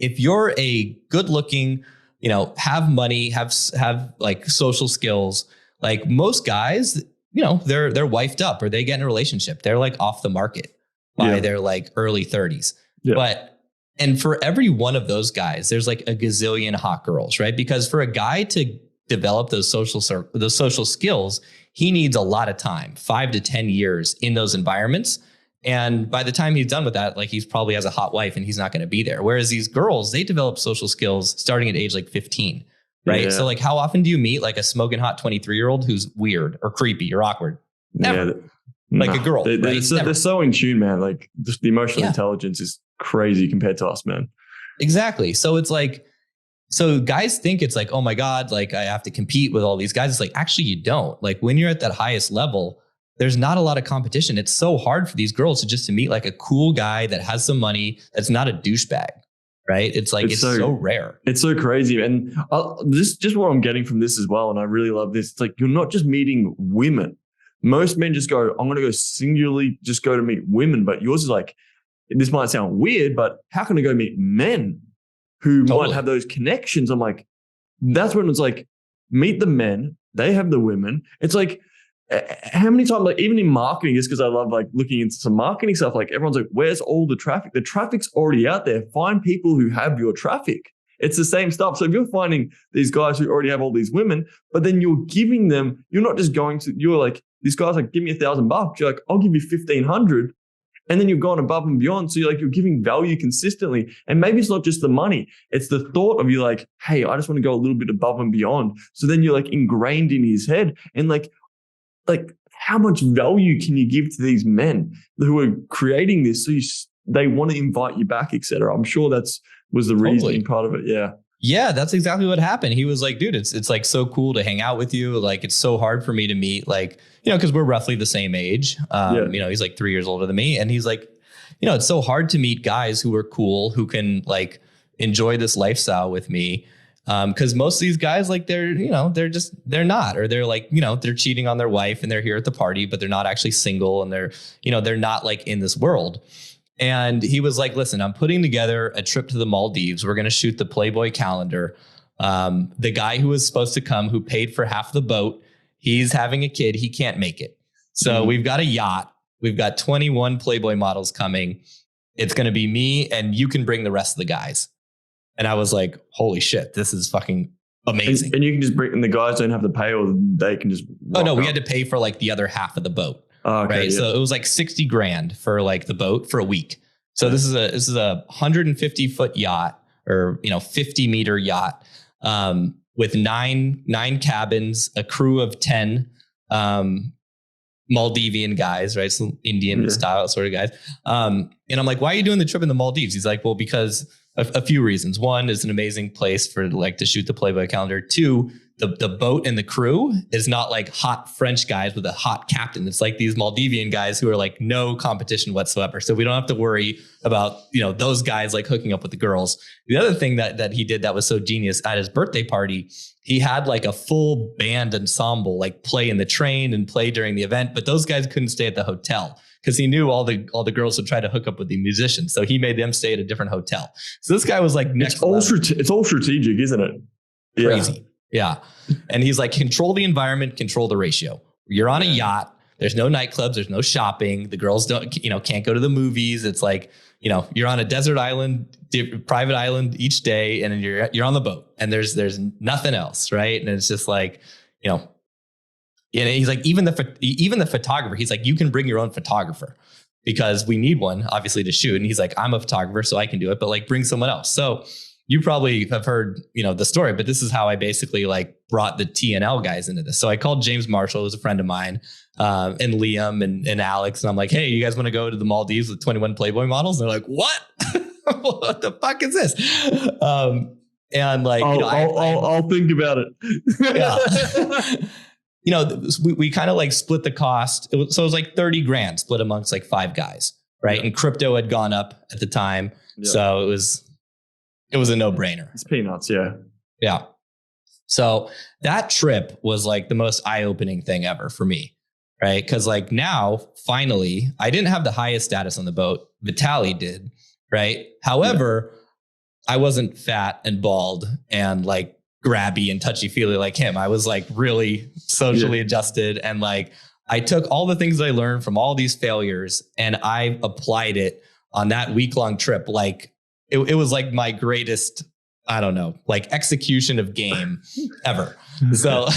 if you're a good looking, have money, have like social skills, like most guys, they're wifed up or they get in a relationship. They're like off the market by their like early 30s. Yeah. And for every one of those guys, there's like a gazillion hot girls, right? Because for a guy to develop those social skills, he needs a lot of time, 5 to 10 years in those environments. And by the time he's done with that, like he's probably has a hot wife and he's not going to be there. Whereas these girls, they develop social skills starting at age like 15, right? Yeah. So like how often do you meet like a smoking hot 23-year-old who's weird or creepy or awkward? Never. Yeah, like a girl. They're so in tune, man. Like just the emotional intelligence is crazy compared to us, man. Exactly. So it's like, so guys think it's like, oh my God, like I have to compete with all these guys. It's like, actually you don't. Like when you're at that highest level, there's not a lot of competition. It's so hard for these girls to meet like a cool guy that has some money, that's not a douchebag, right? It's like, it's so rare. It's so crazy. And this just what I'm getting from this as well. And I really love this. It's like, you're not just meeting women. Most men just go, I'm going to go singularly, just go to meet women. But yours is like, this might sound weird, but how can I go meet men who might have those connections? I'm like, that's when it's like, meet the men, they have the women. It's like, how many times, like even in marketing, just because I love like looking into some marketing stuff, like everyone's like, where's all the traffic? The traffic's already out there. Find people who have your traffic. It's the same stuff. So if you're finding these guys who already have all these women, but then you're giving them, you're not just going to, you're like, this guy's like, give me $1,000. You're like, I'll give you 1,500. And then you've gone above and beyond. So you're like, you're giving value consistently. And maybe it's not just the money. It's the thought of you like, hey, I just want to go a little bit above and beyond. So then you're like ingrained in his head. And like how much value can you give to these men who are creating this? So they want to invite you back, etc. I'm sure was the reasoning part of it. Yeah. Yeah, that's exactly what happened. He was like, dude, it's like so cool to hang out with you. Like, it's so hard for me to meet, like, because we're roughly the same age. He's like 3 years older than me. And he's like, it's so hard to meet guys who are cool, who can like enjoy this lifestyle with me. Because most of these guys, like they're not, or they're like, they're cheating on their wife and they're here at the party, but they're not actually single and they're not like in this world. And he was like, listen, I'm putting together a trip to the Maldives. We're going to shoot the Playboy calendar. The guy who was supposed to come, who paid for half the boat, he's having a kid. He can't make it. So we've got a yacht. We've got 21 Playboy models coming. It's going to be me and you can bring the rest of the guys. And I was like, holy shit, this is fucking amazing. And you can just bring, and the guys don't have to pay, or they can just. Oh no, we had to pay for like the other half of the boat. Oh, okay, right. Yeah. So it was like $60,000 for like the boat for a week. So this is a 150-foot yacht, or 50-meter yacht, with nine cabins, a crew of 10 Maldivian guys, right? So Indian style sort of guys. And I'm like, why are you doing the trip in the Maldives? He's like, well, because a few reasons. One, is an amazing place for like to shoot the Playboy calendar. Two, the boat and the crew is not like hot French guys with a hot captain. It's like these Maldivian guys who are like no competition whatsoever. So we don't have to worry about, those guys like hooking up with the girls. The other thing that he did that was so genius, at his birthday party, he had like a full band ensemble, like play in the train and play during the event, but those guys couldn't stay at the hotel because he knew all the girls would try to hook up with the musicians. So he made them stay at a different hotel. So this guy was like next level. It's all strategic, isn't it? Crazy. Yeah. And he's like, control the environment, control the ratio. You're on a yacht. There's no nightclubs. There's no shopping. The girls can't go to the movies. It's like, you're on a desert island, private island each day, and you're on the boat and there's nothing else. Right. And it's just like, and he's like, even the photographer, he's like, you can bring your own photographer because we need one obviously to shoot. And he's like, I'm a photographer, so I can do it, but like bring someone else. So you probably have heard, the story, but this is how I basically like brought the TNL guys into this. So I called James Marshall, who's a friend of mine, and Liam and Alex. And I'm like, hey, you guys want to go to the Maldives with 21 Playboy models? And they're like, what? What the fuck is this? And like, I'll think about it. Yeah. We kind of like split the cost. So it was like $30,000 split amongst like 5 guys. Right. Yeah. And crypto had gone up at the time. Yeah. So it was a no-brainer. It's peanuts, yeah. Yeah. So that trip was like the most eye-opening thing ever for me, right? Because like now, finally, I didn't have the highest status on the boat. Vitaly did, right? However, I wasn't fat and bald and like grabby and touchy feely like him. I was like really socially adjusted. And like, I took all the things that I learned from all these failures and I applied it on that week-long trip. Like it was like my greatest, I don't know, like execution of game ever. So